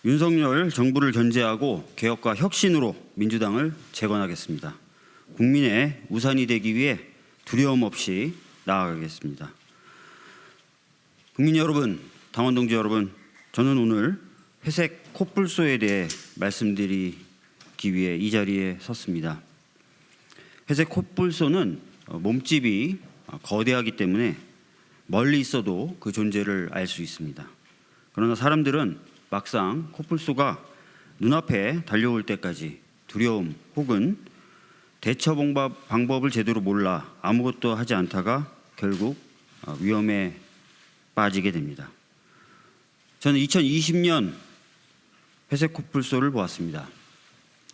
윤석열 정부를 견제하고 개혁과 혁신으로 민주당을 재건하겠습니다. 국민의 우산이 되기 위해 두려움 없이 나아가겠습니다. 국민 여러분, 당원 동지 여러분, 저는 오늘 회색 코뿔소에 대해 말씀드리기 위해 이 자리에 섰습니다. 회색 코뿔소는 몸집이 거대하기 때문에 멀리 있어도 그 존재를 알 수 있습니다. 그러나 사람들은 막상 코뿔소가 눈앞에 달려올 때까지 두려움 혹은 대처 방법을 제대로 몰라 아무것도 하지 않다가 결국 위험에 빠지게 됩니다. 저는 2020년 회색 코뿔소를 보았습니다.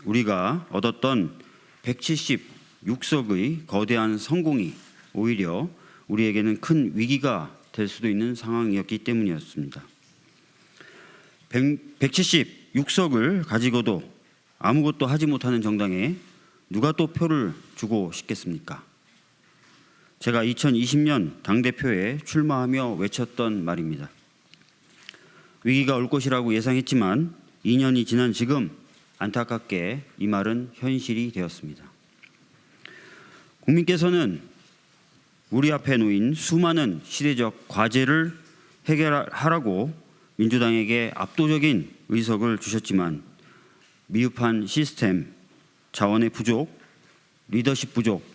우리가 얻었던 176석의 거대한 성공이 오히려 우리에게는 큰 위기가 될 수도 있는 상황이었기 때문이었습니다. 176석을 가지고도 아무것도 하지 못하는 정당에 누가 또 표를 주고 싶겠습니까? 제가 2020년 당대표에 출마하며 외쳤던 말입니다. 위기가 올 것이라고 예상했지만 2년이 지난 지금 안타깝게 이 말은 현실이 되었습니다. 국민께서는 우리 앞에 놓인 수많은 시대적 과제를 해결하라고 민주당에게 압도적인 의석을 주셨지만 미흡한 시스템, 자원의 부족, 리더십 부족,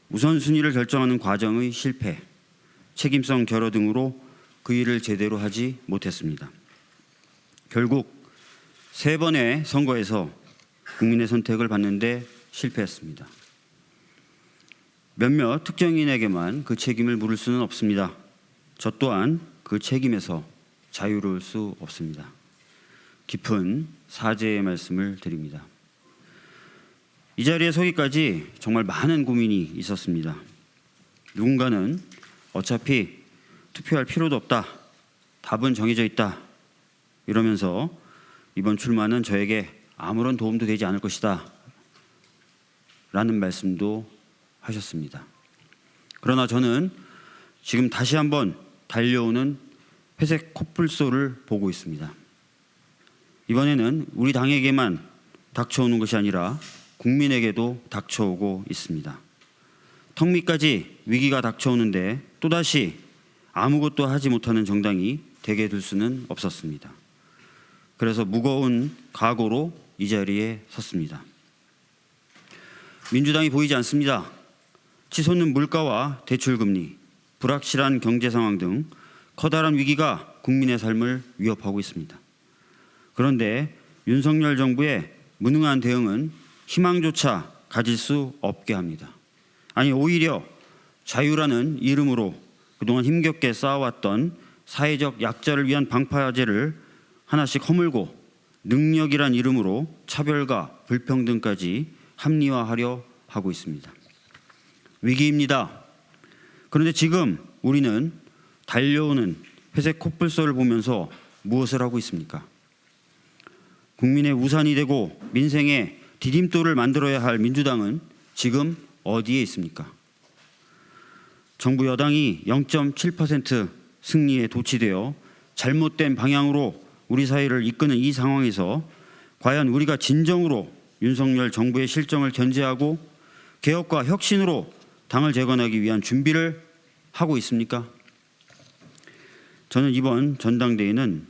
우선순위를 결정하는 과정의 실패, 책임성 결여 등으로 그 일을 제대로 하지 못했습니다. 결국 3번의 선거에서 국민의 선택을 받는데 실패했습니다. 몇몇 특정인에게만 그 책임을 물을 수는 없습니다. 저 또한 그 책임에서 자유로울 수 없습니다. 깊은 사죄의 말씀을 드립니다. 이 자리에 서기까지 정말 많은 고민이 있었습니다. 누군가는 어차피 투표할 필요도 없다, 답은 정해져 있다 이러면서 이번 출마는 저에게 아무런 도움도 되지 않을 것이다 라는 말씀도 하셨습니다. 그러나 저는 지금 다시 한번 달려오는 회색 코뿔소를 보고 있습니다. 이번에는 우리 당에게만 닥쳐오는 것이 아니라 국민에게도 닥쳐오고 있습니다. 턱 밑까지 위기가 닥쳐오는데 또다시 아무것도 하지 못하는 정당이 되게 될 수는 없었습니다. 그래서 무거운 각오로 이 자리에 섰습니다. 민주당이 보이지 않습니다. 치솟는 물가와 대출금리, 불확실한 경제 상황 등 커다란 위기가 국민의 삶을 위협하고 있습니다. 그런데 윤석열 정부의 무능한 대응은 희망조차 가질 수 없게 합니다. 아니 오히려 자유라는 이름으로 그동안 힘겹게 쌓아왔던 사회적 약자를 위한 방파제를 하나씩 허물고 능력이란 이름으로 차별과 불평등까지 합리화하려 하고 있습니다. 위기입니다. 그런데 지금 우리는 달려오는 회색 코뿔소를 보면서 무엇을 하고 있습니까? 국민의 우산이 되고 민생의 디딤돌을 만들어야 할 민주당은 지금 어디에 있습니까? 정부 여당이 0.7% 승리에 도취되어 잘못된 방향으로 우리 사회를 이끄는 이 상황에서 과연 우리가 진정으로 윤석열 정부의 실정을 견제하고 개혁과 혁신으로 당을 재건하기 위한 준비를 하고 있습니까? 저는 이번 전당대회는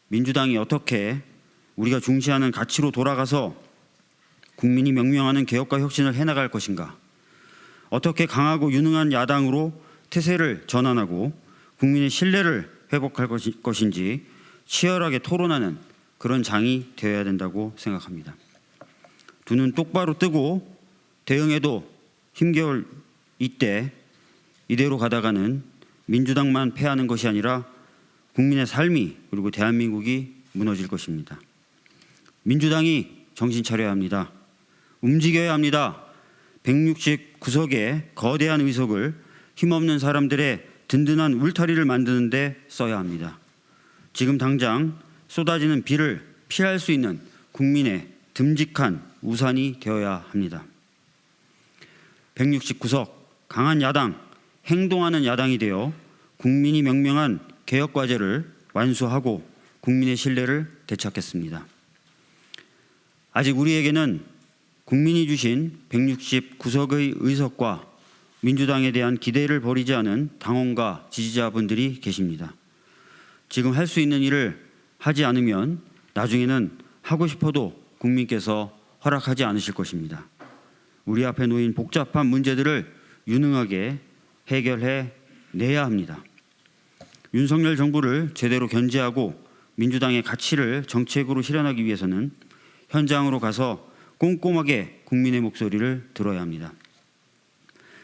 민주당이 어떻게 우리가 중시하는 가치로 돌아가서 국민이 명명하는 개혁과 혁신을 해나갈 것인가, 어떻게 강하고 유능한 야당으로 태세를 전환하고 국민의 신뢰를 회복할 것인지 치열하게 토론하는 그런 장이 되어야 된다고 생각합니다. 두 눈 똑바로 뜨고 대응해도 힘겨울 이때 이대로 가다가는 민주당만 패하는 것이 아니라 국민의 삶이 그리고 대한민국이 무너질 것입니다. 민주당이 정신 차려야 합니다. 움직여야 합니다. 169석의 거대한 의석을 힘없는 사람들의 든든한 울타리를 만드는 데 써야 합니다. 지금 당장 쏟아지는 비를 피할 수 있는 국민의 듬직한 우산이 되어야 합니다. 169석 강한 야당, 행동하는 야당이 되어 국민이 명명한 개혁 과제를 완수하고 국민의 신뢰를 되찾겠습니다. 아직 우리에게는 국민이 주신 169석의 의석과 민주당에 대한 기대를 버리지 않은 당원과 지지자분들이 계십니다. 지금 할 수 있는 일을 하지 않으면 나중에는 하고 싶어도 국민께서 허락하지 않으실 것입니다. 우리 앞에 놓인 복잡한 문제들을 유능하게 해결해 내야 합니다. 윤석열 정부를 제대로 견제하고 민주당의 가치를 정책으로 실현하기 위해서는 현장으로 가서 꼼꼼하게 국민의 목소리를 들어야 합니다.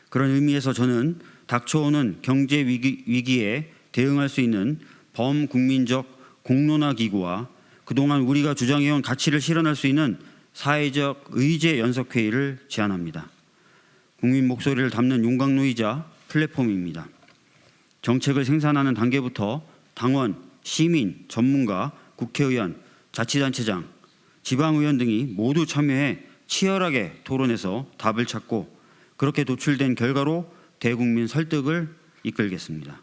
그런 의미에서 저는 닥쳐오는 경제 위기에 대응할 수 있는 범국민적 공론화 기구와 그동안 우리가 주장해온 가치를 실현할 수 있는 사회적 의제 연석회의를 제안합니다. 국민 목소리를 담는 용광로이자 플랫폼입니다. 정책을 생산하는 단계부터 당원, 시민, 전문가, 국회의원, 자치단체장, 지방의원 등이 모두 참여해 치열하게 토론해서 답을 찾고 그렇게 도출된 결과로 대국민 설득을 이끌겠습니다.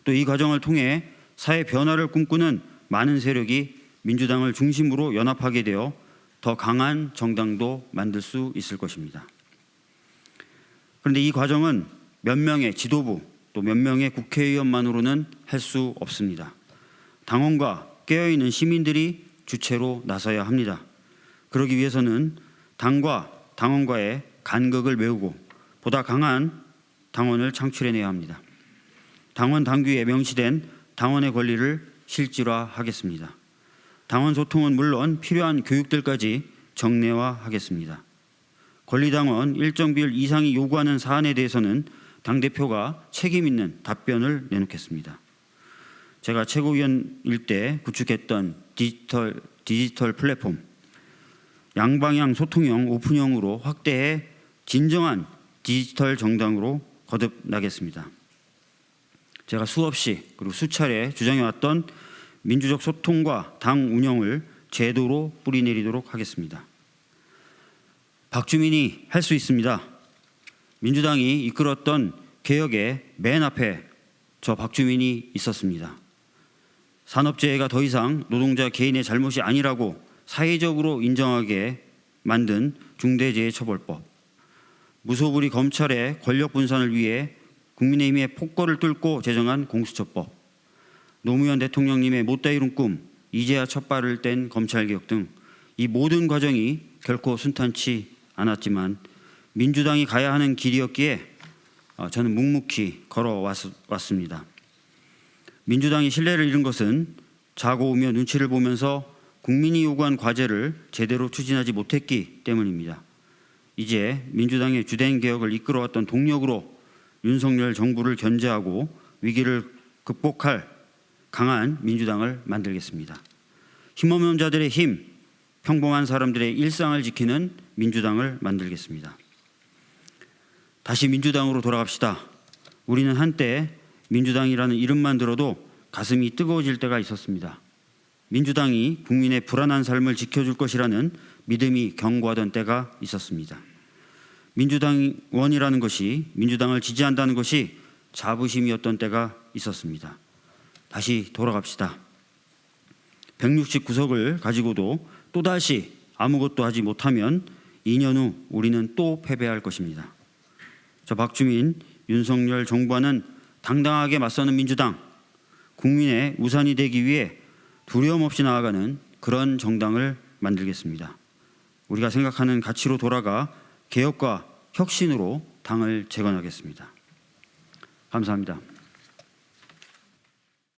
또 이 과정을 통해 사회 변화를 꿈꾸는 많은 세력이 민주당을 중심으로 연합하게 되어 더 강한 정당도 만들 수 있을 것입니다. 그런데 이 과정은 몇 명의 지도부 또 몇 명의 국회의원만으로는 할 수 없습니다. 당원과 깨어있는 시민들이 주체로 나서야 합니다. 그러기 위해서는 당과 당원과의 간극을 메우고 보다 강한 당원을 창출해내야 합니다. 당원 당규에 명시된 당원의 권리를 실질화하겠습니다. 당원 소통은 물론 필요한 교육들까지 정례화하겠습니다. 권리당원 일정 비율 이상이 요구하는 사안에 대해서는 당대표가 책임 있는 답변을 내놓겠습니다. 제가 최고위원일 때 구축했던 디지털 플랫폼 양방향 소통형 오픈형으로 확대해 진정한 디지털 정당으로 거듭나겠습니다. 제가 수없이 그리고 수차례 주장해왔던 민주적 소통과 당 운영을 제도로 뿌리내리도록 하겠습니다. 박주민이 할 수 있습니다. 민주당이 이끌었던 개혁의 맨 앞에 저 박주민이 있었습니다. 산업재해가 더 이상 노동자 개인의 잘못이 아니라고 사회적으로 인정하게 만든 중대재해처벌법, 무소불위 검찰의 권력 분산을 위해 국민의힘의 폭거를 뚫고 제정한 공수처법, 노무현 대통령님의 못다 이룬 꿈, 이제야 첫 발을 뗀 검찰개혁 등 이 모든 과정이 결코 순탄치 않았지만 민주당이 가야 하는 길이었기에 저는 묵묵히 걸어왔습니다. 민주당이 신뢰를 잃은 것은 자고 오며 눈치를 보면서 국민이 요구한 과제를 제대로 추진하지 못했기 때문입니다. 이제 민주당의 주된 개혁을 이끌어왔던 동력으로 윤석열 정부를 견제하고 위기를 극복할 강한 민주당을 만들겠습니다. 힘없는 자들의 힘, 평범한 사람들의 일상을 지키는 민주당을 만들겠습니다. 다시 민주당으로 돌아갑시다. 우리는 한때 민주당이라는 이름만 들어도 가슴이 뜨거워질 때가 있었습니다. 민주당이 국민의 불안한 삶을 지켜줄 것이라는 믿음이 견고하던 때가 있었습니다. 민주당원이라는 것이, 민주당을 지지한다는 것이 자부심이었던 때가 있었습니다. 다시 돌아갑시다. 169석을 가지고도 또다시 아무것도 하지 못하면 2년 후 우리는 또 패배할 것입니다. 저 박주민, 윤석열 정부와는 당당하게 맞서는 민주당, 국민의 우산이 되기 위해 두려움 없이 나아가는 그런 정당을 만들겠습니다. 우리가 생각하는 가치로 돌아가 개혁과 혁신으로 당을 재건하겠습니다. 감사합니다.